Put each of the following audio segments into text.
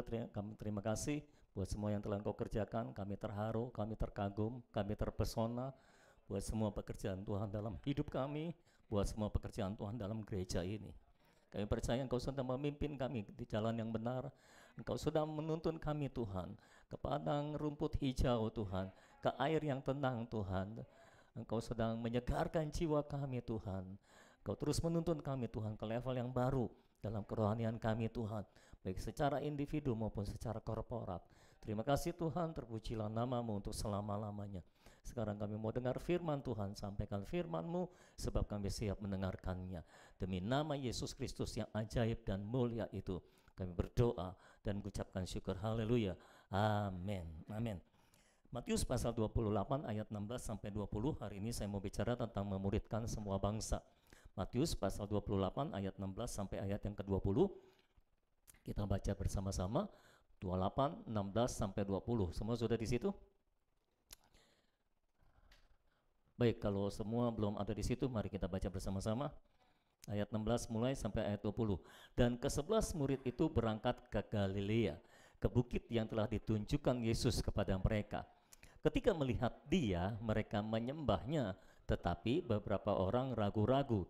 kami terima kasih buat semua yang telah Engkau kerjakan. Kami terharu, kami terkagum, kami terpesona buat semua pekerjaan Tuhan dalam hidup kami, buat semua pekerjaan Tuhan dalam gereja ini. Kami percaya Engkau sudah memimpin kami di jalan yang benar. Engkau sudah menuntun kami Tuhan ke padang rumput hijau Tuhan, ke air yang tenang Tuhan. Engkau sedang menyegarkan jiwa kami Tuhan. Engkau terus menuntun kami Tuhan ke level yang baru dalam kerohanian kami Tuhan, baik secara individu maupun secara korporat. Terima kasih Tuhan, terpujilah nama-Mu untuk selama-lamanya. Sekarang kami mau dengar firman Tuhan, sampaikan firman-Mu sebab kami siap mendengarkannya. Demi nama Yesus Kristus yang ajaib dan mulia itu, kami berdoa dan mengucapkan syukur. Haleluya. Amin. Amin. Matius pasal 28 ayat 16 sampai 20. Hari ini saya mau bicara tentang memuridkan semua bangsa. Matius pasal 28 ayat 16 sampai ayat yang ke-20. Kita baca bersama-sama. 28, 16 sampai 20. Semua sudah di situ? Baik, kalau semua belum ada di situ, mari kita baca bersama-sama. Ayat 16 mulai sampai ayat 20. Dan ke-11 murid itu berangkat ke Galilea, ke bukit yang telah ditunjukkan Yesus kepada mereka. Ketika melihat Dia, mereka menyembahnya, tetapi beberapa orang ragu-ragu.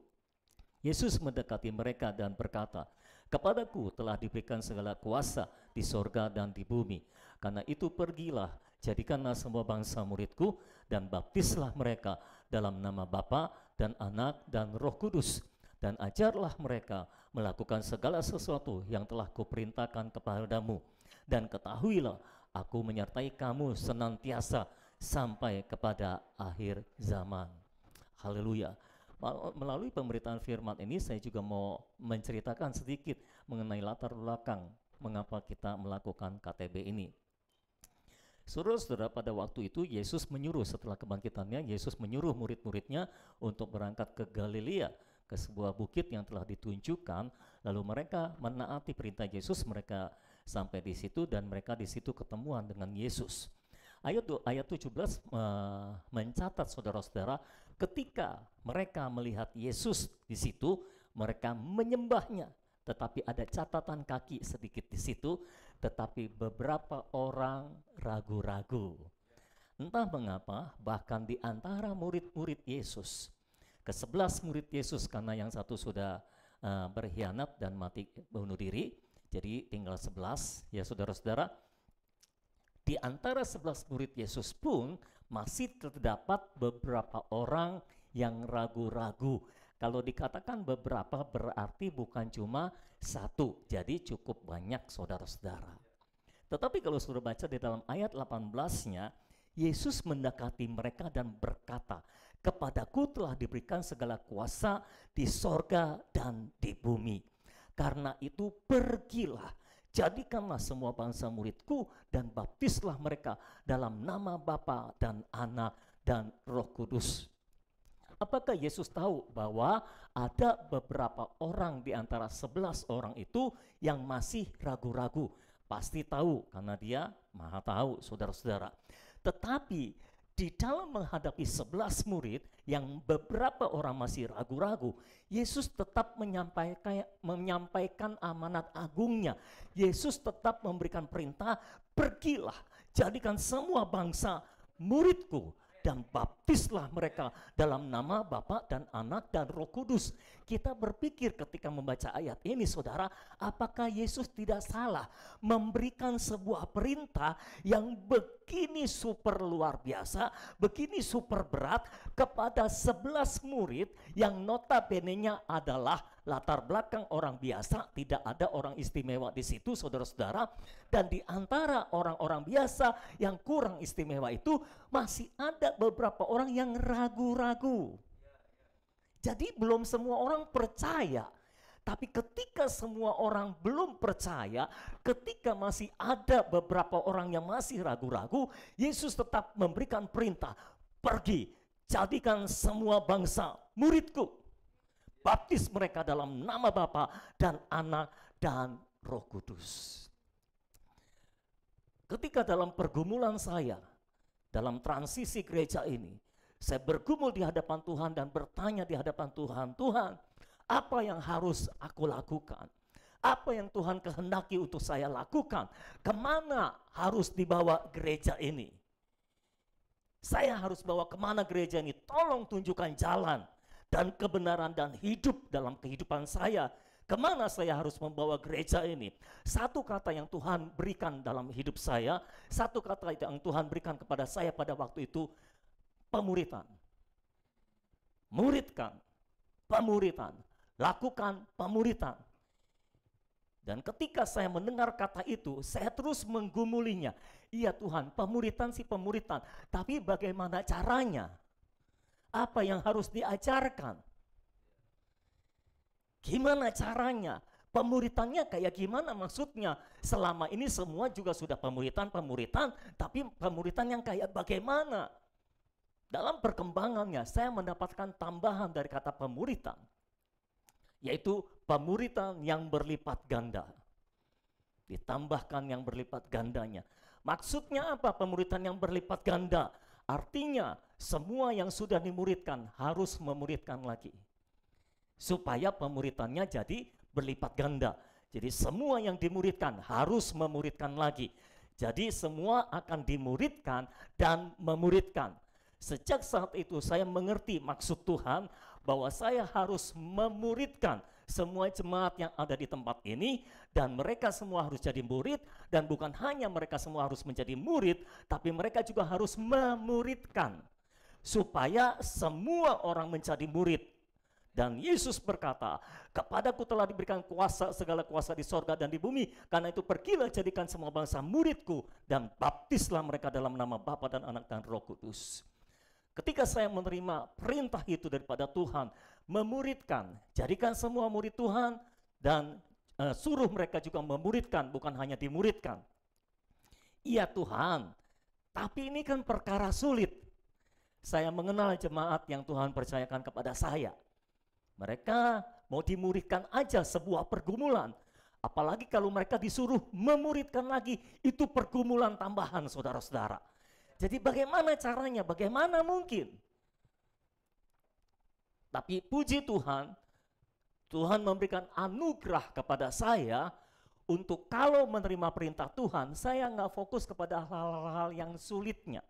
Yesus mendekati mereka dan berkata, "Kepadaku telah diberikan segala kuasa di sorga dan di bumi. Karena itu pergilah, jadikanlah semua bangsa muridku, dan baptislah mereka dalam nama Bapa dan Anak dan Roh Kudus. Dan ajarlah mereka melakukan segala sesuatu yang telah kuperintahkan kepadamu. Dan ketahuilah, aku menyertai kamu senantiasa sampai kepada akhir zaman." Haleluya. Melalui pemberitaan firman ini saya juga mau menceritakan sedikit mengenai latar belakang mengapa kita melakukan KTB ini. Saudara-saudara, pada waktu itu Yesus menyuruh, setelah kebangkitannya, Yesus menyuruh murid-muridnya untuk berangkat ke Galilea, ke sebuah bukit yang telah ditunjukkan. Lalu mereka menaati perintah Yesus, mereka sampai di situ dan mereka di situ ketemuan dengan Yesus. Ayat 17 mencatat, saudara-saudara, ketika mereka melihat Yesus di situ, mereka menyembahnya. Tetapi ada catatan kaki sedikit di situ, tetapi beberapa orang ragu-ragu. Entah mengapa, bahkan di antara murid-murid Yesus, ke-11 murid Yesus, karena yang satu sudah berkhianat dan mati bunuh diri, jadi tinggal 11, ya saudara-saudara. Di antara 11 murid Yesus pun masih terdapat beberapa orang yang ragu-ragu. Kalau dikatakan beberapa berarti bukan cuma satu, jadi cukup banyak saudara-saudara. Tetapi kalau saudara baca di dalam ayat 18-nya, Yesus mendekati mereka dan berkata, "Kepadaku telah diberikan segala kuasa di sorga dan di bumi. Karena itu pergilah, jadikanlah semua bangsa muridku dan baptislah mereka dalam nama Bapa dan Anak dan Roh Kudus." Apakah Yesus tahu bahwa ada beberapa orang di antara 11 orang itu yang masih ragu-ragu? Pasti tahu, karena Dia Maha Tahu, saudara-saudara. Tetapi di dalam menghadapi 11 murid yang beberapa orang masih ragu-ragu, Yesus tetap menyampaikan amanat agungnya. Yesus tetap memberikan perintah, "Pergilah, jadikan semua bangsa muridku dan baptislah mereka dalam nama Bapa dan Anak dan Roh Kudus." Kita berpikir ketika membaca ayat ini, saudara, apakah Yesus tidak salah memberikan sebuah perintah yang begini super luar biasa, begini super berat kepada 11 murid yang notabene-nya adalah latar belakang orang biasa, tidak ada orang istimewa di situ, saudara-saudara. Dan di antara orang-orang biasa yang kurang istimewa itu masih ada beberapa orang yang ragu-ragu. Jadi belum semua orang percaya. Tapi ketika semua orang belum percaya, ketika masih ada beberapa orang yang masih ragu-ragu, Yesus tetap memberikan perintah, "Pergi, jadikan semua bangsa muridku. Baptis mereka dalam nama Bapa dan Anak dan Roh Kudus." Ketika dalam pergumulan saya, dalam transisi gereja ini, saya bergumul di hadapan Tuhan dan bertanya di hadapan Tuhan, "Tuhan, apa yang harus aku lakukan? Apa yang Tuhan kehendaki untuk saya lakukan? Kemana harus dibawa gereja ini? Saya harus bawa kemana gereja ini? Tolong tunjukkan jalan dan kebenaran dan hidup dalam kehidupan saya. Kemana saya harus membawa gereja ini? Satu kata yang Tuhan berikan dalam hidup saya, satu kata yang Tuhan berikan kepada saya pada waktu itu, pemuritan. Muridkan, pemuritan. Lakukan pemuritan. Dan ketika saya mendengar kata itu, saya terus menggumulinya. Iya Tuhan, pemuritan sih pemuritan, tapi bagaimana caranya? Apa yang harus diajarkan? Gimana caranya? Pemuritannya kayak gimana maksudnya? Selama ini semua juga sudah pemuritan, tapi pemuritan yang kayak bagaimana? Dalam perkembangannya saya mendapatkan tambahan dari kata pemuritan, yaitu pemuritan yang berlipat ganda. Ditambahkan yang berlipat gandanya. Maksudnya apa pemuritan yang berlipat ganda? Artinya semua yang sudah dimuridkan harus memuridkan lagi. Supaya pemuritannya jadi berlipat ganda. Jadi semua yang dimuridkan harus memuridkan lagi. Jadi semua akan dimuridkan dan memuridkan. Sejak saat itu saya mengerti maksud Tuhan bahwa saya harus memuridkan semua jemaat yang ada di tempat ini, dan mereka semua harus jadi murid, dan bukan hanya mereka semua harus menjadi murid, tapi mereka juga harus memuridkan supaya semua orang menjadi murid. Dan Yesus berkata, kepadaku telah diberikan kuasa, segala kuasa di sorga dan di bumi, karena itu pergilah jadikan semua bangsa muridku, dan baptislah mereka dalam nama Bapa dan Anak dan Roh Kudus. Ketika saya menerima perintah itu daripada Tuhan, memuridkan, jadikan semua murid Tuhan, dan suruh mereka juga memuridkan, bukan hanya dimuridkan. Iya Tuhan, tapi ini kan perkara sulit. Saya mengenal jemaat yang Tuhan percayakan kepada saya. Mereka mau dimuridkan aja sebuah pergumulan. Apalagi kalau mereka disuruh memuridkan lagi, itu pergumulan tambahan saudara-saudara. Jadi bagaimana caranya? Bagaimana mungkin? Tapi puji Tuhan, Tuhan memberikan anugerah kepada saya untuk kalau menerima perintah Tuhan, saya nggak fokus kepada hal-hal yang sulitnya.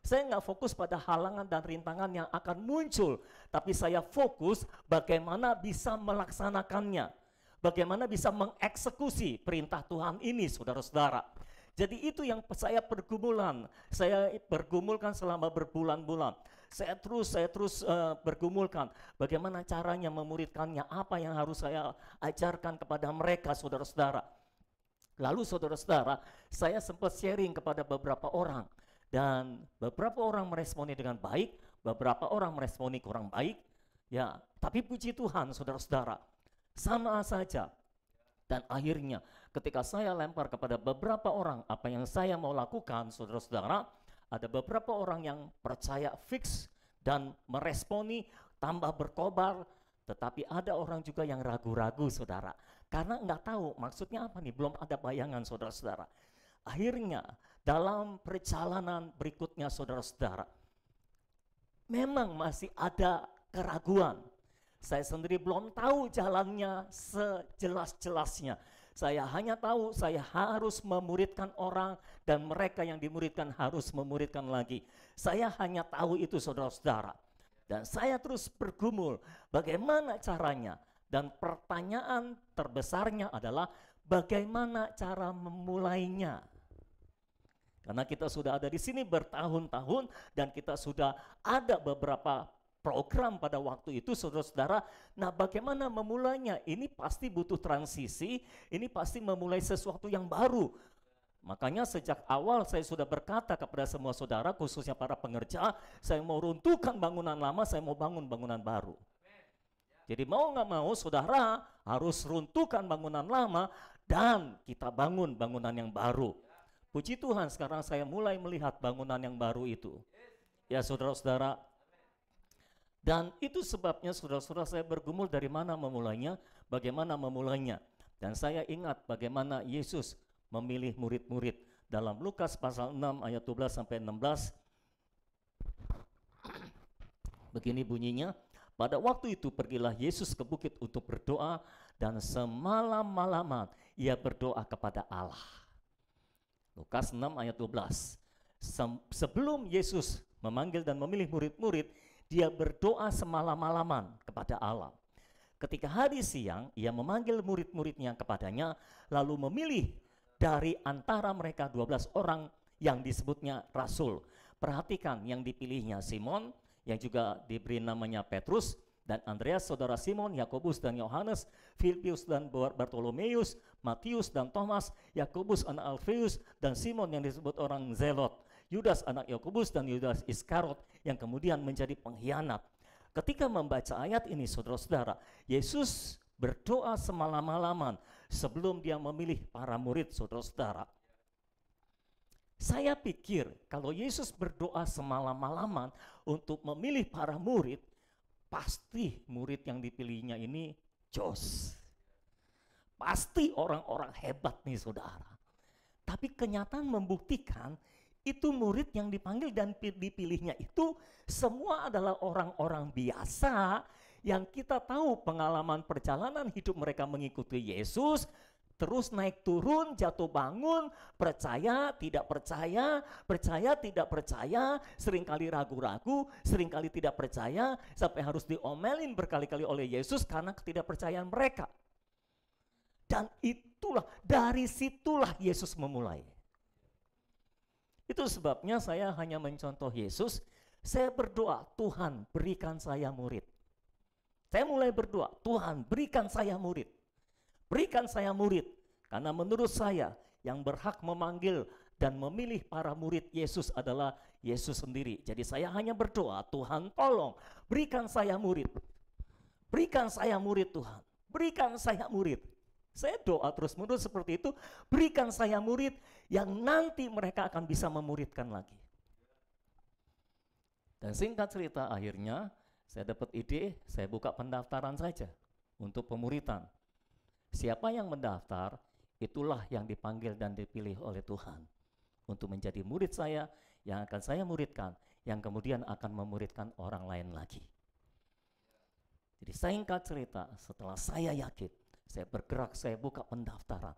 Saya nggak fokus pada halangan dan rintangan yang akan muncul, tapi saya fokus bagaimana bisa melaksanakannya, bagaimana bisa mengeksekusi perintah Tuhan ini, saudara-saudara. Jadi itu yang saya pergumulan, saya pergumulkan selama berbulan-bulan. Saya terus bergumulkan bagaimana caranya memuridkannya, apa yang harus saya ajarkan kepada mereka, saudara-saudara. Lalu saudara-saudara, saya sempat sharing kepada beberapa orang, dan beberapa orang meresponi dengan baik, beberapa orang meresponi kurang baik. Ya, tapi puji Tuhan saudara-saudara, sama saja. Dan akhirnya ketika saya lempar kepada beberapa orang apa yang saya mau lakukan, saudara-saudara, ada beberapa orang yang percaya fix dan meresponi, tambah berkobar. Tetapi ada orang juga yang ragu-ragu, saudara, karena nggak tahu maksudnya apa nih, belum ada bayangan, saudara-saudara. Akhirnya dalam perjalanan berikutnya, saudara-saudara, memang masih ada keraguan. Saya sendiri belum tahu jalannya sejelas-jelasnya. Saya hanya tahu saya harus memuridkan orang, dan mereka yang dimuridkan harus memuridkan lagi. Saya hanya tahu itu, saudara-saudara. Dan saya terus bergumul bagaimana caranya. Dan pertanyaan terbesarnya adalah bagaimana cara memulainya. Karena kita sudah ada di sini bertahun-tahun, dan kita sudah ada beberapa program pada waktu itu, saudara-saudara. Nah, bagaimana memulainya? Ini pasti butuh transisi, ini pasti memulai sesuatu yang baru. Makanya sejak awal saya sudah berkata kepada semua saudara, khususnya para pengerja, saya mau runtuhkan bangunan lama, saya mau bangun bangunan baru. Jadi mau nggak mau saudara harus runtuhkan bangunan lama dan kita bangun bangunan yang baru. Puji Tuhan, sekarang saya mulai melihat bangunan yang baru itu. Ya saudara-saudara, dan itu sebabnya saudara-saudara saya bergumul dari mana memulainya, bagaimana memulainya. Dan saya ingat bagaimana Yesus memilih murid-murid dalam Lukas pasal 6 ayat 12 sampai 16. Begini bunyinya, Pada waktu itu pergilah Yesus ke bukit untuk berdoa, dan semalam-malaman ia berdoa kepada Allah. Lukas 6 ayat 12. Sebelum Yesus memanggil dan memilih murid-murid, dia berdoa semalam-malaman kepada Allah. Ketika hari siang, ia memanggil murid-muridnya kepadanya, lalu memilih dari antara mereka 12 orang yang disebutnya rasul. Perhatikan yang dipilihnya Simon, yang juga diberi namanya Petrus, dan Andreas saudara Simon, Yakobus dan Yohanes, Filipius dan Bartolomeus, Matius dan Thomas, Yakobus anak Alfeus, dan Simon yang disebut orang Zelot, Yudas anak Yakobus, dan Yudas Iskariot yang kemudian menjadi pengkhianat. Ketika membaca ayat ini, saudara-saudara, Yesus berdoa semalam-malaman sebelum dia memilih para murid, saudara-saudara. Saya pikir kalau Yesus berdoa semalam-malaman untuk memilih para murid, pasti murid yang dipilihnya ini jos. Pasti orang-orang hebat nih, saudara. Tapi kenyataan membuktikan itu murid yang dipanggil dan dipilihnya itu semua adalah orang-orang biasa yang kita tahu pengalaman perjalanan hidup mereka mengikuti Yesus, terus naik turun, jatuh bangun, percaya, tidak percaya, percaya, tidak percaya, seringkali ragu-ragu, seringkali tidak percaya, sampai harus diomelin berkali-kali oleh Yesus karena ketidakpercayaan mereka. Dan itulah, dari situlah Yesus memulai. Itu sebabnya saya hanya mencontoh Yesus. Saya berdoa, Tuhan berikan saya murid. Saya mulai berdoa, Tuhan berikan saya murid. Berikan saya murid. Karena menurut saya yang berhak memanggil dan memilih para murid Yesus adalah Yesus sendiri. Jadi saya hanya berdoa, Tuhan tolong berikan saya murid. Berikan saya murid Tuhan. Berikan saya murid. Saya doa terus-menerus seperti itu, berikan saya murid yang nanti mereka akan bisa memuridkan lagi. Dan singkat cerita, akhirnya saya dapat ide, saya buka pendaftaran saja untuk pemuridan. Siapa yang mendaftar, itulah yang dipanggil dan dipilih oleh Tuhan untuk menjadi murid saya, yang akan saya muridkan, yang kemudian akan memuridkan orang lain lagi. Jadi singkat cerita, setelah saya yakin, saya bergerak, saya buka pendaftaran,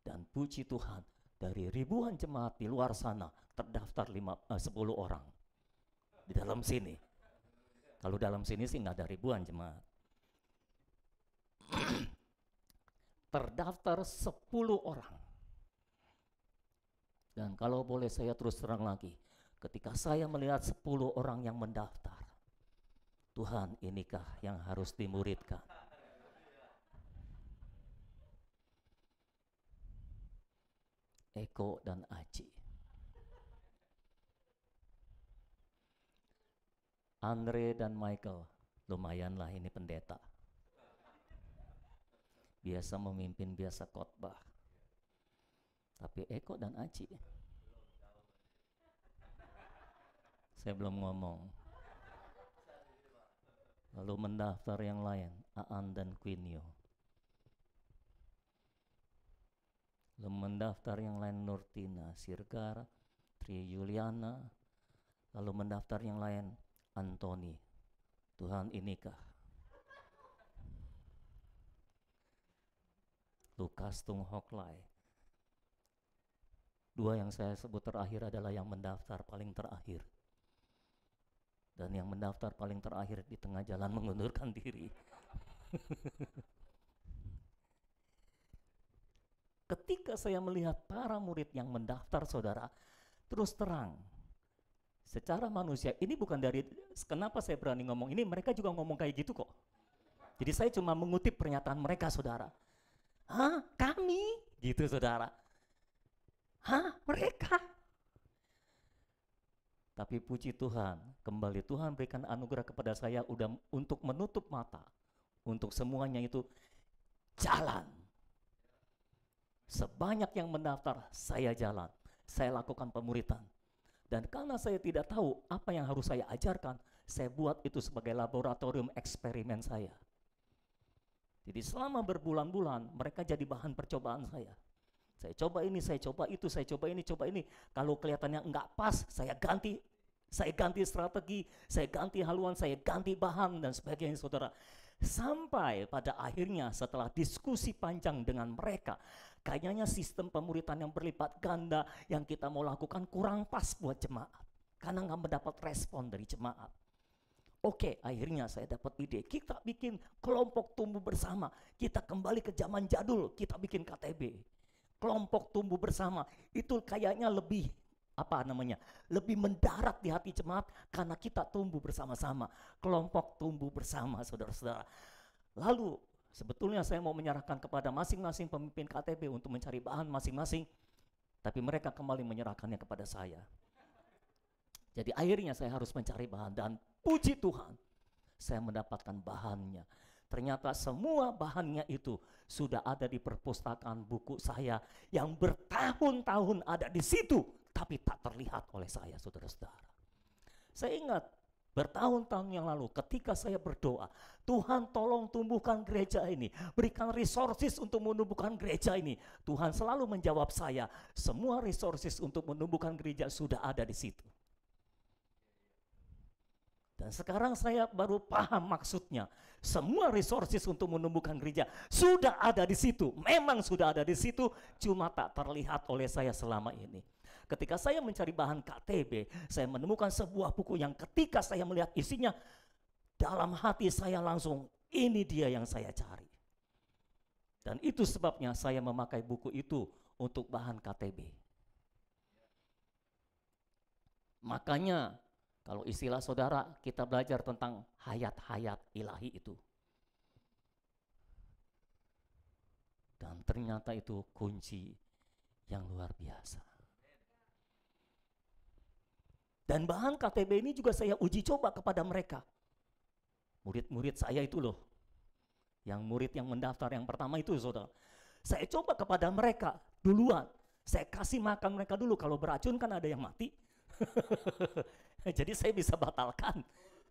dan puji Tuhan, dari ribuan jemaat di luar sana terdaftar 10 orang di dalam sini. Kalau dalam sini sih nggak ada ribuan jemaat. Terdaftar 10 orang. Dan kalau boleh saya terus terang lagi, ketika saya melihat 10 orang yang mendaftar, Tuhan, inikah yang harus dimuridkan? Eko dan Aci. Andre dan Michael, lumayanlah ini pendeta. Biasa memimpin, biasa khotbah. Tapi Eko dan Aci, saya belum ngomong. Lalu mendaftar yang lain, Aan dan Quinio. Lalu mendaftar yang lain, Nurtina, Sirgar, Tri Yuliana. Lalu mendaftar yang lain, Antoni. Tuhan, inikah? Lukas Tung Hoklai. 2 yang saya sebut terakhir adalah yang mendaftar paling terakhir. Dan yang mendaftar paling terakhir di tengah jalan mengundurkan diri. Ketika saya melihat para murid yang mendaftar, saudara, terus terang, secara manusia, ini bukan dari, kenapa saya berani ngomong ini, mereka juga ngomong kayak gitu kok. Jadi saya cuma mengutip pernyataan mereka, saudara. Hah? Kami? Gitu, saudara. Hah? Mereka? Tapi puji Tuhan, kembali Tuhan berikan anugerah kepada saya udah untuk menutup mata, untuk semuanya itu jalan. Sebanyak yang mendaftar, saya jalan, saya lakukan pemuridan. Dan karena saya tidak tahu apa yang harus saya ajarkan, saya buat itu sebagai laboratorium eksperimen saya. Jadi selama berbulan-bulan, mereka jadi bahan percobaan saya. Saya coba ini, saya coba itu, saya coba ini, coba ini. Kalau kelihatannya enggak pas, saya ganti Saya ganti strategi, saya ganti haluan, saya ganti bahan dan sebagainya saudara. Sampai pada akhirnya setelah diskusi panjang dengan mereka, kayaknya sistem pemuritan yang berlipat ganda yang kita mau lakukan kurang pas buat jemaat. Karena nggak mendapat respon dari jemaat. Oke, akhirnya saya dapat ide, kita bikin kelompok tumbuh bersama. Kita kembali ke zaman jadul, kita bikin KTB. Kelompok tumbuh bersama, itu kayaknya lebih lebih mendarat di hati jemaat karena kita tumbuh bersama-sama. Kelompok tumbuh bersama, saudara-saudara. Lalu sebetulnya saya mau menyerahkan kepada masing-masing pemimpin KTB untuk mencari bahan masing-masing, tapi mereka kembali menyerahkannya kepada saya. Jadi akhirnya saya harus mencari bahan, dan puji Tuhan saya mendapatkan bahannya. Ternyata semua bahannya itu sudah ada di perpustakaan buku saya yang bertahun-tahun ada di situ, tapi tak terlihat oleh saya, saudara-saudara. Saya ingat bertahun-tahun yang lalu ketika saya berdoa, Tuhan tolong tumbuhkan gereja ini, berikan resources untuk menumbuhkan gereja ini. Tuhan selalu menjawab saya, semua resources untuk menumbuhkan gereja sudah ada di situ. Dan sekarang saya baru paham maksudnya. Semua resources untuk menumbuhkan gereja sudah ada di situ. Memang sudah ada di situ, cuma tak terlihat oleh saya selama ini. Ketika saya mencari bahan KTB, saya menemukan sebuah buku yang ketika saya melihat isinya, dalam hati saya langsung, ini dia yang saya cari. Dan itu sebabnya saya memakai buku itu untuk bahan KTB. Makanya kalau istilah saudara, kita belajar tentang hayat-hayat ilahi itu. Dan ternyata itu kunci yang luar biasa. Dan bahan KTB ini juga saya uji coba kepada mereka. Murid-murid saya itu loh. Yang murid yang mendaftar yang pertama itu saudara. Saya coba kepada mereka duluan. Saya kasih makan mereka dulu, kalau beracun kan ada yang mati. Jadi saya bisa batalkan.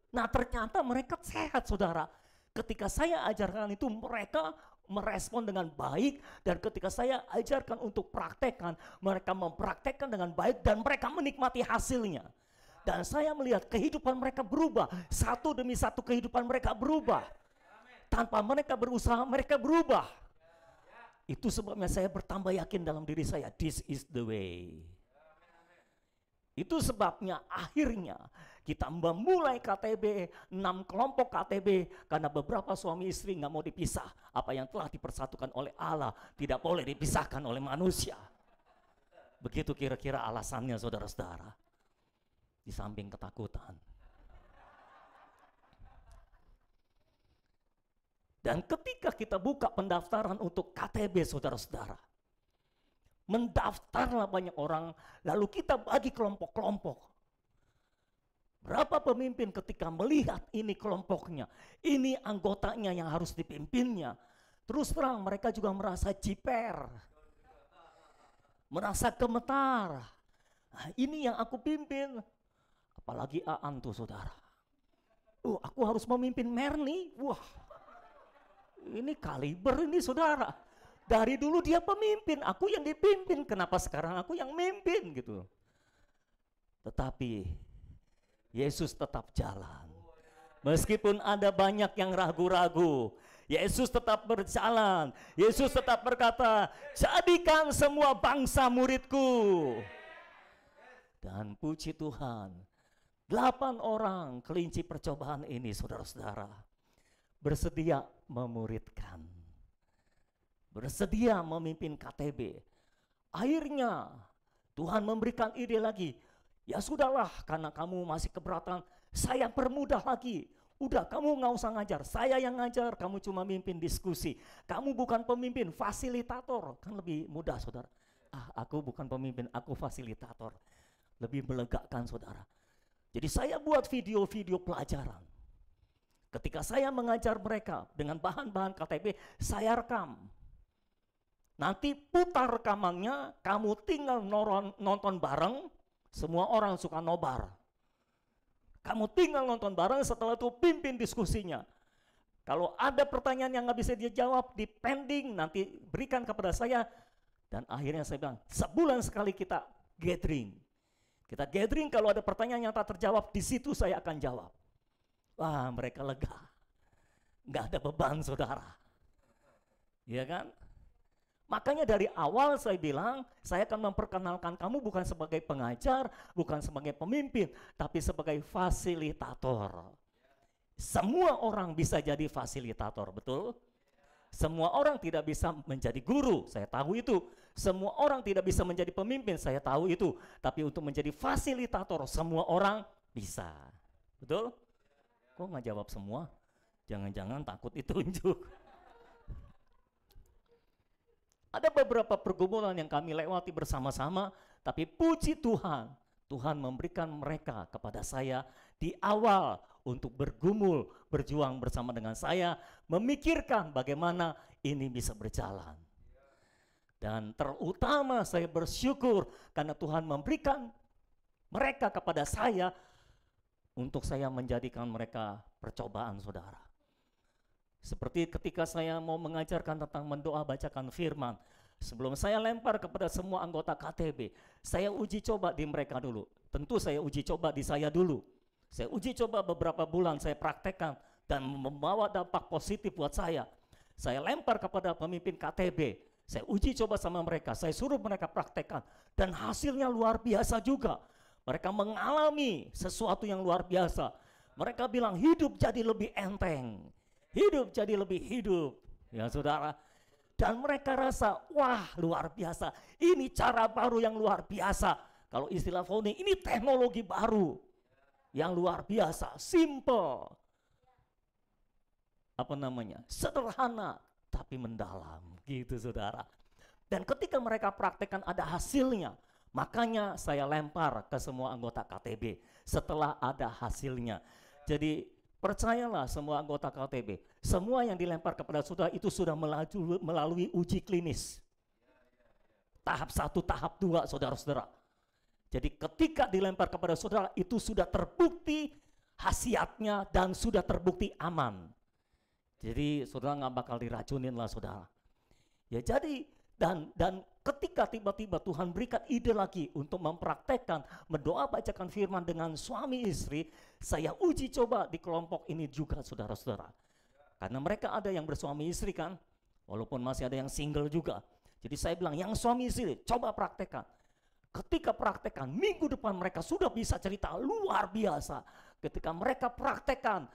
Nah ternyata mereka sehat saudara. Ketika saya ajarkan itu mereka merespon dengan baik, dan ketika saya ajarkan untuk praktekkan, mereka mempraktekkan dengan baik dan mereka menikmati hasilnya. Dan saya melihat kehidupan mereka berubah, satu demi satu kehidupan mereka berubah. Tanpa mereka berusaha, mereka berubah. Itu sebabnya saya bertambah yakin dalam diri saya, this is the way. Itu sebabnya akhirnya kita memulai KTB, 6 kelompok KTB, karena beberapa suami istri nggak mau dipisah. Apa yang telah dipersatukan oleh Allah tidak boleh dipisahkan oleh manusia. Begitu kira-kira alasannya saudara-saudara. Di samping ketakutan. Dan ketika kita buka pendaftaran untuk KTB saudara-saudara, mendaftarlah banyak orang, lalu kita bagi kelompok-kelompok. Berapa pemimpin ketika melihat ini kelompoknya, ini anggotanya yang harus dipimpinnya, terus terang mereka juga merasa jiper, merasa gemetar. Nah, ini yang aku pimpin. Apalagi Aan tuh saudara. Aku harus memimpin Merni. Wah, ini kaliber ini saudara. Dari dulu dia pemimpin, aku yang dipimpin. Kenapa sekarang aku yang mimpin gitu. Tetapi Yesus tetap jalan. Meskipun ada banyak yang ragu-ragu, Yesus tetap berjalan. Yesus tetap berkata, jadikan semua bangsa muridku. Dan puji Tuhan, 8 orang kelinci percobaan ini saudara-saudara bersedia memuridkan, bersedia memimpin KTB. Akhirnya Tuhan memberikan ide lagi, ya sudahlah karena kamu masih keberatan, saya permudah lagi. Udah kamu nggak usah ngajar, saya yang ngajar, kamu cuma mimpin diskusi. Kamu bukan pemimpin, fasilitator, kan lebih mudah saudara. Aku bukan pemimpin, aku fasilitator. Lebih melegakan saudara. Jadi saya buat video-video pelajaran. Ketika saya mengajar mereka dengan bahan-bahan KTB, saya rekam. Nanti putar rekamannya, kamu tinggal nonton bareng, semua orang suka nobar. Kamu tinggal nonton bareng, setelah itu pimpin diskusinya. Kalau ada pertanyaan yang nggak bisa dia jawab, di pending, nanti berikan kepada saya. Dan akhirnya saya bilang, sebulan sekali kita gathering. Kita gathering, kalau ada pertanyaan yang tak terjawab, di situ saya akan jawab. Wah, mereka lega. Nggak ada beban, saudara. Iya kan? Makanya dari awal saya bilang, saya akan memperkenalkan kamu bukan sebagai pengajar, bukan sebagai pemimpin, tapi sebagai fasilitator. Semua orang bisa jadi fasilitator, betul? Semua orang tidak bisa menjadi guru, saya tahu itu. Semua orang tidak bisa menjadi pemimpin, saya tahu itu. Tapi untuk menjadi fasilitator, semua orang bisa. Betul? Kok nggak jawab semua? Jangan-jangan takut ditunjuk. Ada beberapa pergumulan yang kami lewati bersama-sama, tapi puji Tuhan, Tuhan memberikan mereka kepada saya di awal untuk bergumul, berjuang bersama dengan saya, memikirkan bagaimana ini bisa berjalan. Dan terutama saya bersyukur karena Tuhan memberikan mereka kepada saya untuk saya menjadikan mereka percobaan, saudara. Seperti ketika saya mau mengajarkan tentang mendoa bacakan firman, sebelum saya lempar kepada semua anggota KTB, saya uji coba di mereka dulu. Tentu saya uji coba di saya dulu. Saya uji coba beberapa bulan, saya praktekkan dan membawa dampak positif buat saya. Saya lempar kepada pemimpin KTB, saya uji coba sama mereka, saya suruh mereka praktekkan dan hasilnya luar biasa juga. Mereka mengalami sesuatu yang luar biasa. Mereka bilang hidup jadi lebih enteng, hidup jadi lebih hidup, ya saudara. Dan mereka rasa, wah luar biasa, ini cara baru yang luar biasa. Kalau istilah founding, ini teknologi baru yang luar biasa, simple, sederhana tapi mendalam, gitu saudara. Dan ketika mereka praktekkan ada hasilnya, makanya saya lempar ke semua anggota KTB setelah ada hasilnya. Jadi percayalah semua anggota KTB, semua yang dilempar kepada saudara itu sudah melalui uji klinis. Tahap 1, tahap 2, saudara-saudara. Jadi ketika dilempar kepada saudara itu sudah terbukti khasiatnya dan sudah terbukti aman. Jadi saudara nggak bakal diracunin lah, saudara. Ya jadi dan ketika tiba-tiba Tuhan berikan ide lagi untuk mempraktekkan mendoa bacakan firman dengan suami istri, saya uji coba di kelompok ini juga, saudara-saudara. Karena mereka ada yang bersuami istri kan, walaupun masih ada yang single juga. Jadi saya bilang yang suami istri coba praktekkan. Ketika praktekkan, minggu depan mereka sudah bisa cerita luar biasa. Ketika mereka praktekkan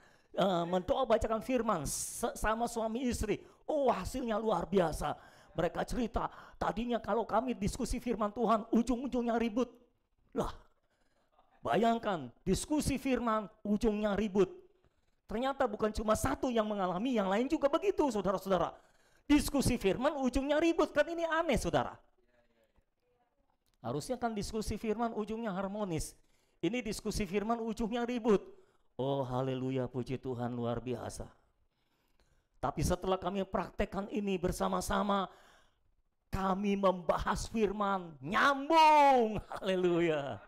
mendoa bacakan firman sama suami istri, oh hasilnya luar biasa. Mereka cerita, tadinya kalau kami diskusi firman Tuhan ujung-ujungnya ribut. Lah, bayangkan diskusi firman ujungnya ribut. Ternyata bukan cuma satu yang mengalami, yang lain juga begitu, saudara-saudara. Diskusi firman ujungnya ribut, kan ini aneh, saudara. Harusnya kan diskusi firman ujungnya harmonis. Ini diskusi firman ujungnya ribut. Oh haleluya, puji Tuhan, luar biasa. Tapi setelah kami praktekkan ini bersama-sama, kami membahas firman, nyambung, haleluya.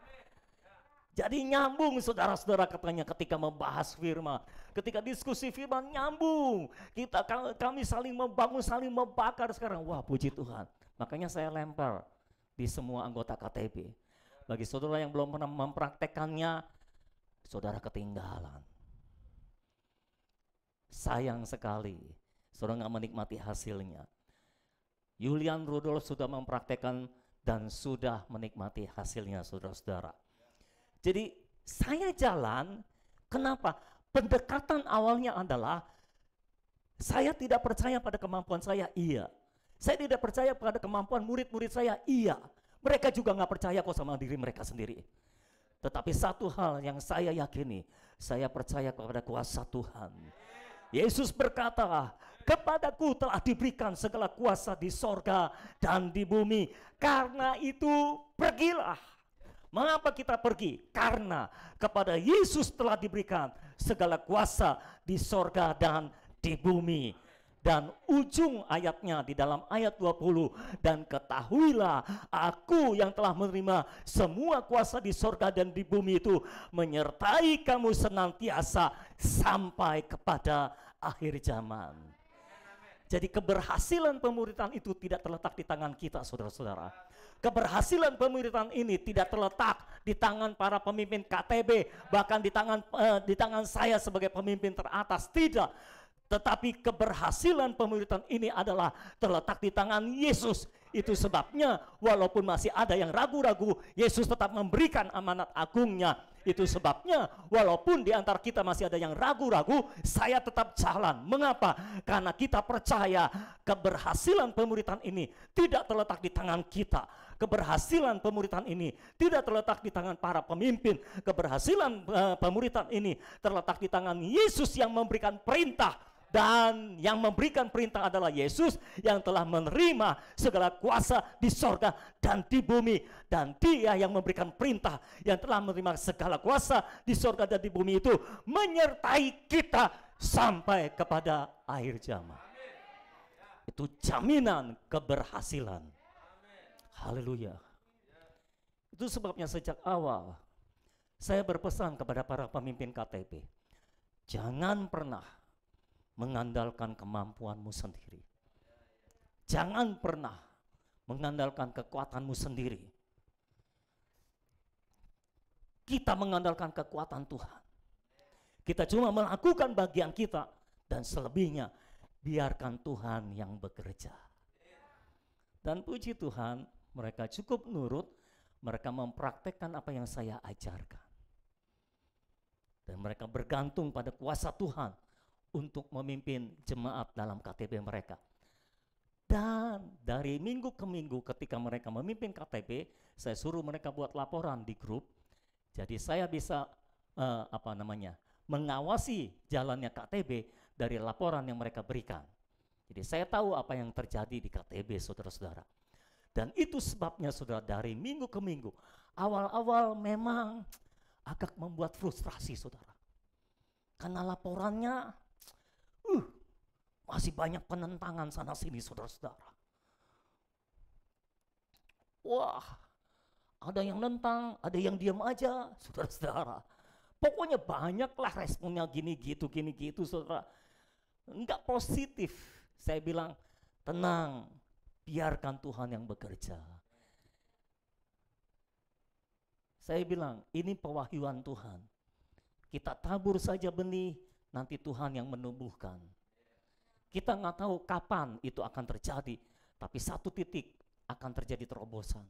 Jadi nyambung, saudara-saudara, katanya ketika membahas firman. Ketika diskusi firman nyambung. Kami saling membangun, saling membakar sekarang. Wah puji Tuhan. Makanya saya lempar di semua anggota KTB. Bagi saudara yang belum pernah mempraktekannya, saudara ketinggalan. Sayang sekali, saudara nggak menikmati hasilnya. Julian Rudolf sudah mempraktekkan dan sudah menikmati hasilnya, saudara-saudara. Jadi saya jalan, kenapa? Pendekatan awalnya adalah saya tidak percaya pada kemampuan saya, iya. Saya tidak percaya pada kemampuan murid-murid saya, iya. Mereka juga nggak percaya kok sama diri mereka sendiri. Tetapi satu hal yang saya yakini, saya percaya kepada kuasa Tuhan. Yesus berkata, kepadaku telah diberikan segala kuasa di sorga dan di bumi. Karena itu pergilah. Mengapa kita pergi? Karena kepada Yesus telah diberikan segala kuasa di sorga dan di bumi. Dan ujung ayatnya di dalam ayat 20, dan ketahuilah aku yang telah menerima semua kuasa di sorga dan di bumi itu menyertai kamu senantiasa sampai kepada akhir zaman. Jadi keberhasilan pemuridan itu tidak terletak di tangan kita, saudara-saudara. Keberhasilan pemuritan ini tidak terletak di tangan para pemimpin KTB, bahkan di tangan saya sebagai pemimpin teratas, tidak. Tetapi keberhasilan pemuritan ini adalah terletak di tangan Yesus. Itu sebabnya walaupun masih ada yang ragu-ragu, Yesus tetap memberikan amanat agungnya. Itu sebabnya walaupun di antara kita masih ada yang ragu-ragu, saya tetap jalan. Mengapa? Karena kita percaya keberhasilan pemuritan ini tidak terletak di tangan kita. Keberhasilan pemuritan ini tidak terletak di tangan para pemimpin. Keberhasilan pemuritan ini terletak di tangan Yesus yang memberikan perintah. Dan yang memberikan perintah adalah Yesus yang telah menerima segala kuasa di sorga dan di bumi. Dan Dia yang memberikan perintah, yang telah menerima segala kuasa di sorga dan di bumi itu menyertai kita sampai kepada akhir zaman. Itu jaminan keberhasilan. Haleluya. Itu sebabnya sejak awal saya berpesan kepada para pemimpin KTB, jangan pernah mengandalkan kemampuanmu sendiri. Jangan pernah mengandalkan kekuatanmu sendiri. Kita mengandalkan kekuatan Tuhan. Kita cuma melakukan bagian kita dan selebihnya biarkan Tuhan yang bekerja. Dan puji Tuhan, mereka cukup nurut, mereka mempraktekkan apa yang saya ajarkan. Dan mereka bergantung pada kuasa Tuhan untuk memimpin jemaat dalam KTB mereka. Dan dari minggu ke minggu ketika mereka memimpin KTB, saya suruh mereka buat laporan di grup. Jadi saya bisa mengawasi jalannya KTB dari laporan yang mereka berikan. Jadi saya tahu apa yang terjadi di KTB, saudara-saudara. Dan itu sebabnya, saudara, dari minggu ke minggu, awal-awal memang agak membuat frustrasi, saudara. Karena laporannya masih banyak penentangan sana sini, saudara-saudara. Wah, ada yang nentang, ada yang diam aja, saudara-saudara. Pokoknya banyaklah responnya gini gitu, saudara. Enggak positif. Saya bilang, tenang, biarkan Tuhan yang bekerja. Saya bilang, ini pewahyuan Tuhan. Kita tabur saja benih, nanti Tuhan yang menumbuhkan. Kita nggak tahu kapan itu akan terjadi, tapi satu titik akan terjadi terobosan.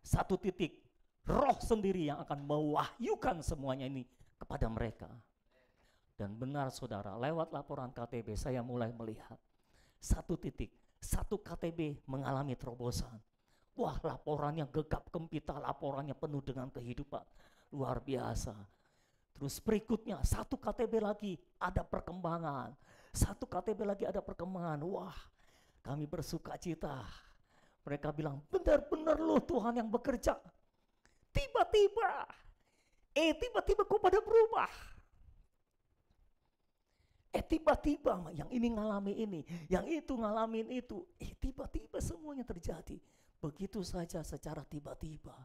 Satu titik Roh sendiri yang akan mewahyukan semuanya ini kepada mereka. Dan benar, saudara, lewat laporan KTB saya mulai melihat satu titik, satu KTB mengalami terobosan. Wah, laporannya gegap gempita, laporannya penuh dengan kehidupan, luar biasa. Terus berikutnya satu KTB lagi ada perkembangan. Satu KTB lagi ada perkembangan. Wah, kami bersuka cita. Mereka bilang, benar-benar loh Tuhan yang bekerja. Tiba-tiba kok pada berubah. Tiba-tiba yang ini ngalami ini, yang itu ngalamin itu. Tiba-tiba semuanya terjadi. Begitu saja secara tiba-tiba.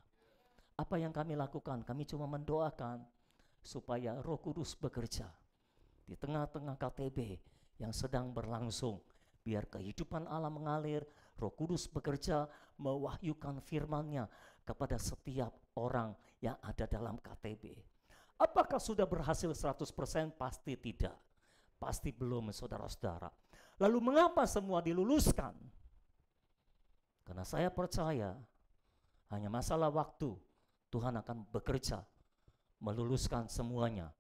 Apa yang kami lakukan? Kami cuma mendoakan supaya Roh Kudus bekerja di tengah-tengah KTB yang sedang berlangsung. Biar kehidupan Allah mengalir, Roh Kudus bekerja, mewahyukan firman-Nya kepada setiap orang yang ada dalam KTB. Apakah sudah berhasil 100%? Pasti tidak. Pasti belum, saudara-saudara. Lalu mengapa semua diluluskan? Karena saya percaya hanya masalah waktu Tuhan akan bekerja meluluskan semuanya.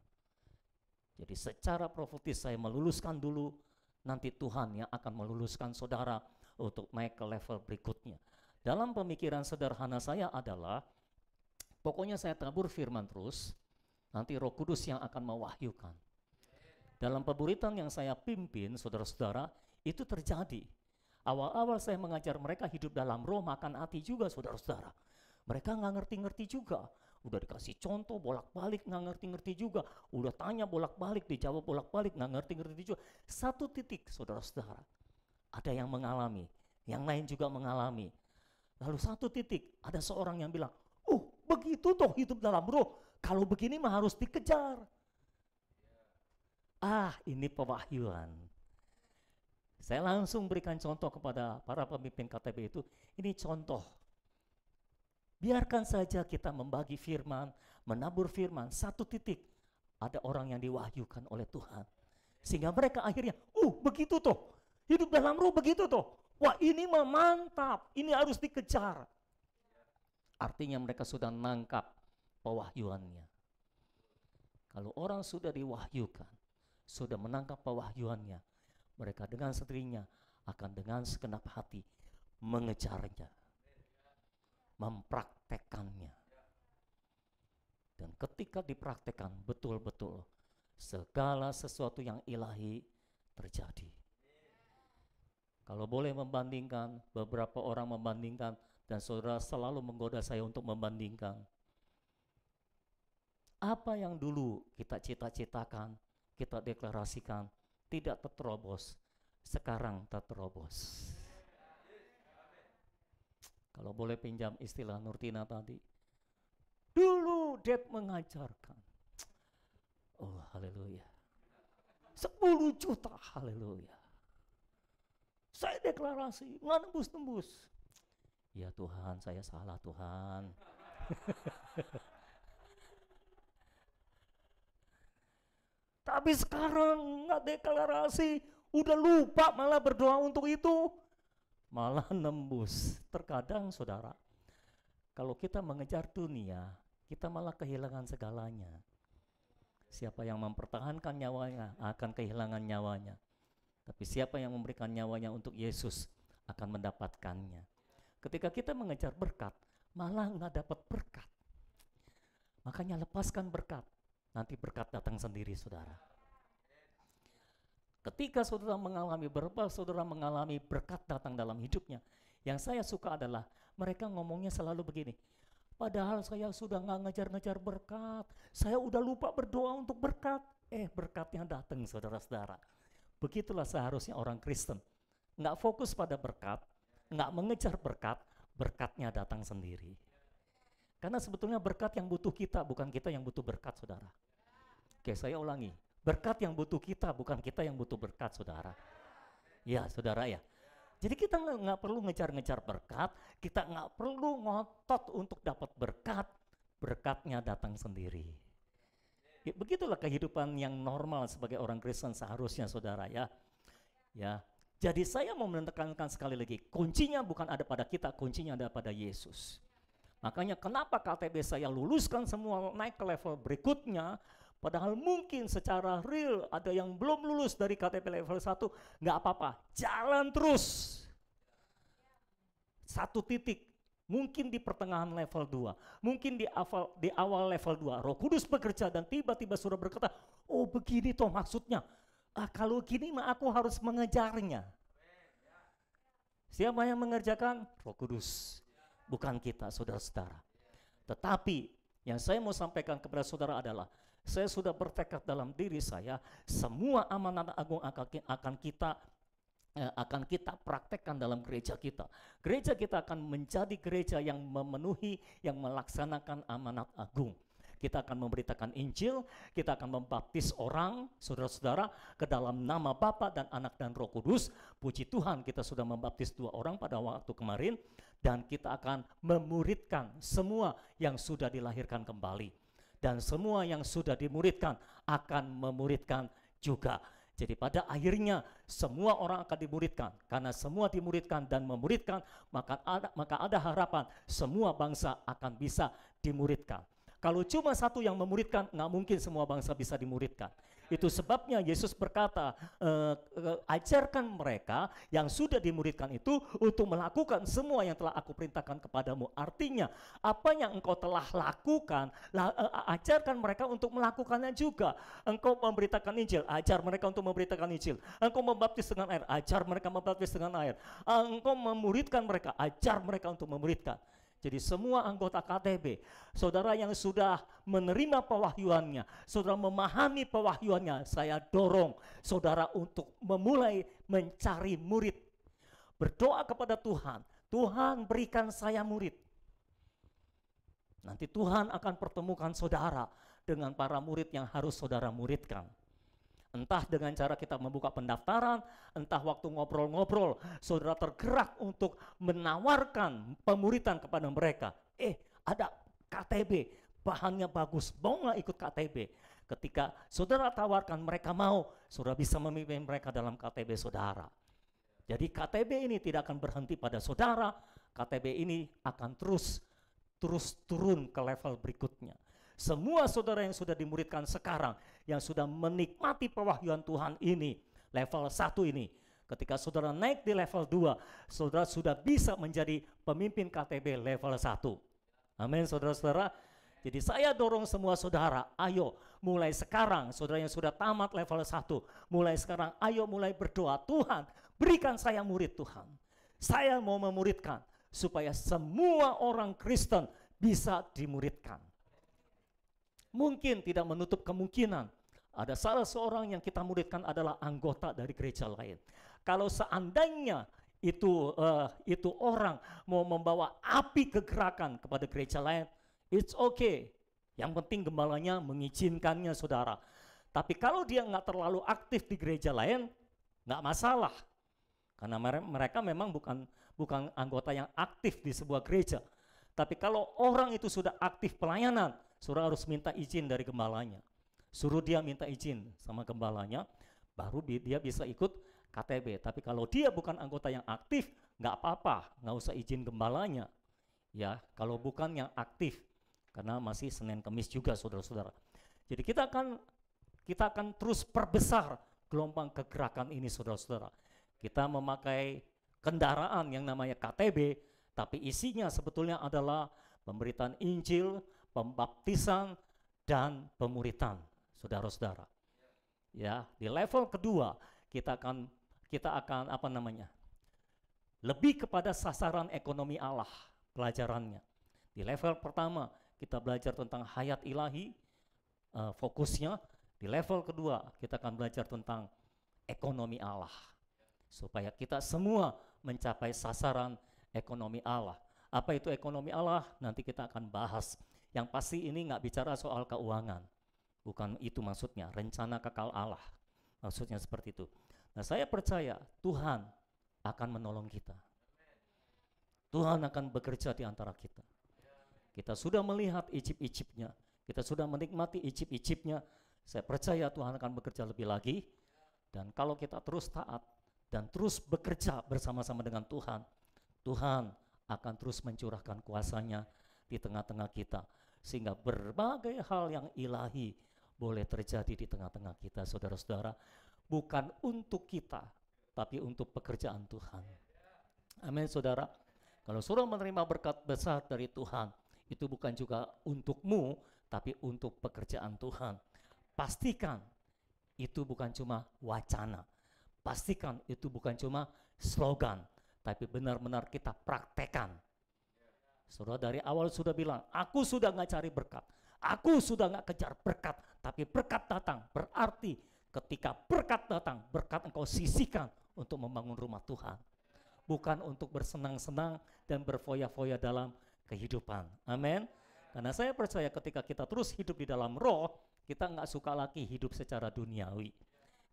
Jadi secara profetis saya meluluskan dulu, nanti Tuhan yang akan meluluskan saudara untuk naik ke level berikutnya. Dalam pemikiran sederhana saya adalah, pokoknya saya tabur firman terus, nanti Roh Kudus yang akan mewahyukan. Dalam pemburitan yang saya pimpin, saudara-saudara, itu terjadi. Awal-awal saya mengajar mereka hidup dalam roh, makan hati juga, saudara-saudara. Mereka nggak ngerti-ngerti juga. Udah dikasih contoh bolak-balik nggak ngerti-ngerti juga. Udah tanya bolak-balik, dijawab bolak-balik nggak ngerti-ngerti juga. Satu titik, saudara-saudara, ada yang mengalami, yang lain juga mengalami. Lalu satu titik ada seorang yang bilang, begitu toh hidup dalam roh, kalau begini mah harus dikejar. Ini pewahyuan. Saya langsung berikan contoh kepada para pemimpin KTB itu. Ini contoh Biarkan saja kita membagi firman, menabur firman, satu titik ada orang yang diwahyukan oleh Tuhan. Sehingga mereka akhirnya, begitu toh, hidup dalam roh begitu toh. Wah, ini mah mantap, ini harus dikejar. Artinya mereka sudah nangkap pewahyuannya. Kalau orang sudah diwahyukan, sudah menangkap pewahyuannya, mereka dengan sendirinya akan dengan segenap hati mengejarnya, mempraktekannya. Dan ketika dipraktekkan betul-betul, segala sesuatu yang ilahi terjadi. Kalau boleh membandingkan, beberapa orang membandingkan, dan saudara selalu menggoda saya untuk membandingkan. Apa yang dulu kita cita-citakan, kita deklarasikan, tidak terterobos, sekarang terterobos. Kalau boleh pinjam istilah Nurtina tadi, dulu Dep mengajarkan, oh haleluya, 10 juta, haleluya. Saya deklarasi, nggak nembus-nembus. Ya Tuhan, saya salah Tuhan. Tapi sekarang nggak deklarasi, udah lupa malah berdoa untuk itu. Malah nembus. Terkadang saudara, kalau kita mengejar dunia, kita malah kehilangan segalanya. Siapa yang mempertahankan nyawanya akan kehilangan nyawanya. Tapi siapa yang memberikan nyawanya untuk Yesus akan mendapatkannya. Ketika kita mengejar berkat, malah nggak dapat berkat. Makanya lepaskan berkat, nanti berkat datang sendiri saudara. Ketika saudara mengalami berkat datang dalam hidupnya, yang saya suka adalah mereka ngomongnya selalu begini, padahal saya sudah nggak ngejar-ngejar berkat, saya udah lupa berdoa untuk berkat. Berkatnya datang saudara-saudara. Begitulah seharusnya orang Kristen. Nggak fokus pada berkat, nggak mengejar berkat, berkatnya datang sendiri. Karena sebetulnya berkat yang butuh kita, bukan kita yang butuh berkat, saudara. Oke, saya ulangi. Berkat yang butuh kita, bukan kita yang butuh berkat, saudara. Ya, saudara ya. Jadi kita nggak perlu ngejar-ngejar berkat, kita nggak perlu ngotot untuk dapat berkat, berkatnya datang sendiri. Ya, begitulah kehidupan yang normal sebagai orang Kristen seharusnya saudara ya. Ya. Jadi saya mau menekankan sekali lagi, kuncinya bukan ada pada kita, kuncinya ada pada Yesus. Makanya kenapa KTB saya luluskan semua naik ke level berikutnya, padahal mungkin secara real ada yang belum lulus dari KTB level 1, nggak apa-apa, jalan terus. Satu titik. Mungkin di pertengahan level 2, mungkin di awal level 2, Roh Kudus bekerja dan tiba-tiba sudah berkata, oh begini toh maksudnya, kalau gini mah aku harus mengejarnya. Siapa yang mengerjakan? Roh Kudus, bukan kita saudara-saudara. Tetapi yang saya mau sampaikan kepada saudara adalah, saya sudah bertekad dalam diri saya, semua amanat agung akan kita praktekkan dalam gereja kita. Gereja kita akan menjadi gereja yang memenuhi, yang melaksanakan amanat agung. Kita akan memberitakan Injil, kita akan membaptis orang, saudara-saudara, ke dalam nama Bapa dan Anak dan Roh Kudus. Puji Tuhan, kita sudah membaptis 2 orang pada waktu kemarin, dan kita akan memuridkan semua yang sudah dilahirkan kembali. Dan semua yang sudah dimuridkan akan memuridkan juga. Jadi pada akhirnya semua orang akan dimuridkan. Karena semua dimuridkan dan memuridkan, maka ada harapan semua bangsa akan bisa dimuridkan. Kalau cuma satu yang memuridkan, nggak mungkin semua bangsa bisa dimuridkan. Itu sebabnya Yesus berkata, ajarkan mereka yang sudah dimuridkan itu untuk melakukan semua yang telah aku perintahkan kepadamu. Artinya, apa yang engkau telah lakukan, ajarkan mereka untuk melakukannya juga. Engkau memberitakan Injil, ajar mereka untuk memberitakan Injil. Engkau membaptis dengan air, ajar mereka membaptis dengan air. Engkau memuridkan mereka, ajar mereka untuk memuridkan. Jadi semua anggota KTB, saudara yang sudah menerima pewahyuannya, saudara memahami pewahyuannya, saya dorong saudara untuk memulai mencari murid. Berdoa kepada Tuhan, Tuhan berikan saya murid. Nanti Tuhan akan pertemukan saudara dengan para murid yang harus saudara muridkan. Entah dengan cara kita membuka pendaftaran, entah waktu ngobrol-ngobrol, saudara tergerak untuk menawarkan pemuridan kepada mereka. ada KTB, bahannya bagus, mau nggak ikut KTB? Ketika saudara tawarkan mereka mau, saudara bisa memimpin mereka dalam KTB saudara. Jadi KTB ini tidak akan berhenti pada saudara, KTB ini akan terus turun ke level berikutnya. Semua saudara yang sudah dimuridkan sekarang, yang sudah menikmati pewahyuan Tuhan ini, level 1 ini, ketika saudara naik di level 2, saudara sudah bisa menjadi pemimpin KTB level 1. Amin saudara-saudara. Jadi saya dorong semua saudara, ayo mulai sekarang, saudara yang sudah tamat level 1, mulai sekarang ayo mulai berdoa, Tuhan berikan saya murid Tuhan. Saya mau memuridkan supaya semua orang Kristen bisa dimuridkan. Mungkin tidak menutup kemungkinan ada salah seorang yang kita muridkan adalah anggota dari gereja lain. Kalau seandainya itu orang mau membawa api kegerakan kepada gereja lain, it's okay. Yang penting gembalanya mengizinkannya saudara. Tapi kalau dia nggak terlalu aktif di gereja lain, nggak masalah. Karena mereka memang bukan anggota yang aktif di sebuah gereja. Tapi kalau orang itu sudah aktif pelayanan, saudara harus minta izin dari gembalanya. Suruh dia minta izin sama gembalanya, baru dia bisa ikut KTB. Tapi kalau dia bukan anggota yang aktif, nggak apa-apa, nggak usah izin gembalanya. Ya, kalau bukan yang aktif. Karena masih Senin Kemis juga saudara-saudara. Jadi kita akan terus perbesar gelombang kegerakan ini saudara-saudara. Kita memakai kendaraan yang namanya KTB, tapi isinya sebetulnya adalah pemberitaan Injil, pembaptisan, dan pemuritan saudara-saudara. Ya, di level kedua kita akan lebih kepada sasaran ekonomi Allah pelajarannya. Di level pertama kita belajar tentang hayat ilahi, fokusnya. Di level kedua kita akan belajar tentang ekonomi Allah, supaya kita semua mencapai sasaran ekonomi Allah. Apa itu ekonomi Allah? Nanti kita akan bahas. Yang pasti ini nggak bicara soal keuangan, bukan itu maksudnya, rencana kekal Allah, maksudnya seperti itu. Nah saya percaya Tuhan akan menolong kita. Tuhan akan bekerja di antara kita. Kita sudah melihat icip-icipnya, kita sudah menikmati icip-icipnya. Saya percaya Tuhan akan bekerja lebih lagi. Dan kalau kita terus taat dan terus bekerja bersama-sama dengan Tuhan, Tuhan akan terus mencurahkan kuasa-Nya di tengah-tengah kita. Sehingga berbagai hal yang ilahi boleh terjadi di tengah-tengah kita, saudara-saudara. Bukan untuk kita, tapi untuk pekerjaan Tuhan. Amin saudara. Kalau saudara menerima berkat besar dari Tuhan, itu bukan juga untukmu, tapi untuk pekerjaan Tuhan. Pastikan itu bukan cuma wacana. Pastikan itu bukan cuma slogan, tapi benar-benar kita praktekkan. Saudara dari awal sudah bilang, aku sudah nggak cari berkat, aku sudah nggak kejar berkat, tapi berkat datang. Berarti ketika berkat datang, berkat engkau sisihkan untuk membangun rumah Tuhan. Bukan untuk bersenang-senang dan berfoya-foya dalam kehidupan. Amin. Karena saya percaya ketika kita terus hidup di dalam roh, kita nggak suka lagi hidup secara duniawi.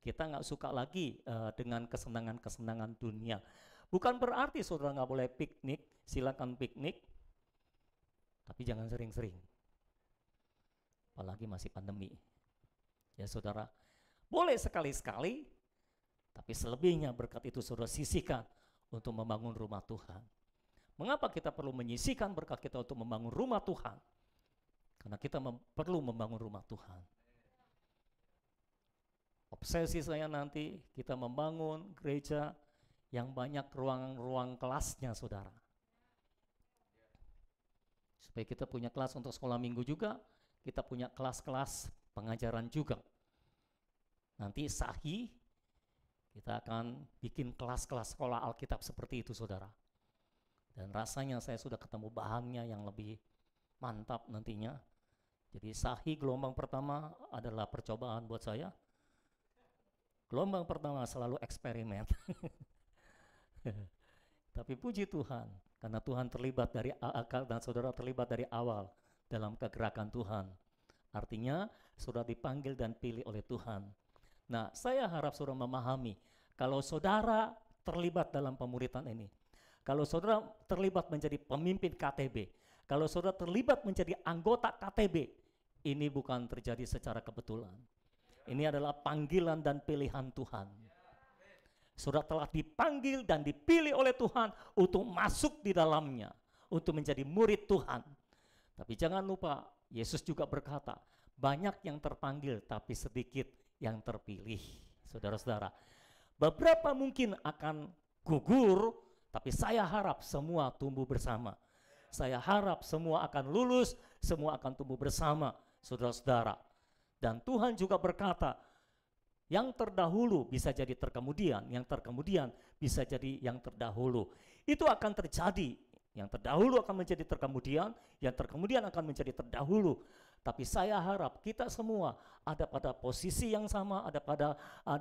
Kita nggak suka lagi dengan kesenangan-kesenangan dunia. Bukan berarti saudara nggak boleh piknik, silakan piknik, tapi jangan sering-sering. Apalagi masih pandemi. Ya saudara, boleh sekali-sekali, tapi selebihnya berkat itu saudara sisihkan untuk membangun rumah Tuhan. Mengapa kita perlu menyisihkan berkat kita untuk membangun rumah Tuhan? Karena kita perlu membangun rumah Tuhan. Obsesi saya nanti kita membangun gereja yang banyak ruang-ruang kelasnya saudara. Supaya kita punya kelas untuk sekolah minggu juga, kita punya kelas-kelas pengajaran juga. Nanti Sahih, kita akan bikin kelas-kelas sekolah Alkitab seperti itu saudara. Dan rasanya saya sudah ketemu bahannya yang lebih mantap nantinya. Jadi Sahih gelombang pertama adalah percobaan buat saya. Gelombang pertama selalu eksperimen. Tapi puji Tuhan, karena Tuhan terlibat dari akal dan saudara terlibat dari awal dalam kegerakan Tuhan. Artinya saudara dipanggil dan pilih oleh Tuhan. Nah saya harap saudara memahami, kalau saudara terlibat dalam pemuritan ini, kalau saudara terlibat menjadi pemimpin KTB, Kalau saudara terlibat menjadi anggota KTB, ini bukan terjadi secara kebetulan. Ini adalah panggilan dan pilihan Tuhan. Saudara telah dipanggil dan dipilih oleh Tuhan untuk masuk di dalamnya, untuk menjadi murid Tuhan. Tapi jangan lupa, Yesus juga berkata, banyak yang terpanggil tapi sedikit yang terpilih. Saudara-saudara, beberapa mungkin akan gugur, tapi saya harap semua tumbuh bersama. Saya harap semua akan lulus, semua akan tumbuh bersama, saudara-saudara. Dan Tuhan juga berkata, yang terdahulu bisa jadi terkemudian, yang terkemudian bisa jadi yang terdahulu. Itu akan terjadi. Yang terdahulu akan menjadi terkemudian, yang terkemudian akan menjadi terdahulu. Tapi saya harap kita semua ada pada posisi yang sama, ada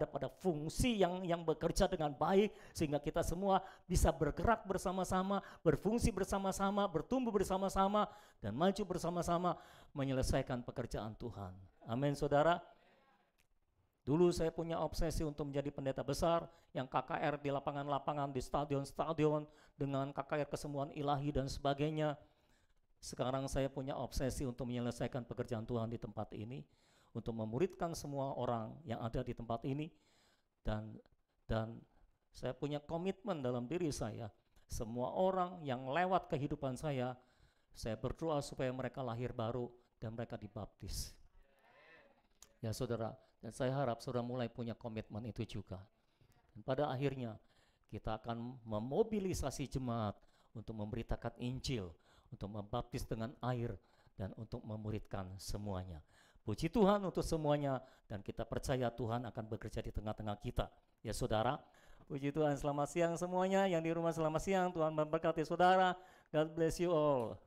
pada fungsi yang bekerja dengan baik, sehingga kita semua bisa bergerak bersama-sama, berfungsi bersama-sama, bertumbuh bersama-sama, dan maju bersama-sama menyelesaikan pekerjaan Tuhan. Amin, saudara. Dulu saya punya obsesi untuk menjadi pendeta besar, yang KKR di lapangan-lapangan, di stadion-stadion, dengan KKR kesemuan ilahi dan sebagainya. Sekarang saya punya obsesi untuk menyelesaikan pekerjaan Tuhan di tempat ini, untuk memuridkan semua orang yang ada di tempat ini, dan saya punya komitmen dalam diri saya, semua orang yang lewat kehidupan saya berdoa supaya mereka lahir baru dan mereka dibaptis. Ya saudara, dan saya harap saudara mulai punya komitmen itu juga. Dan pada akhirnya kita akan memobilisasi jemaat untuk memberitakan Injil, untuk membaptis dengan air, dan untuk memuridkan semuanya. Puji Tuhan untuk semuanya, dan kita percaya Tuhan akan bekerja di tengah-tengah kita. Ya saudara, puji Tuhan. Selamat siang semuanya, yang di rumah selamat siang, Tuhan memberkati saudara. God bless you all.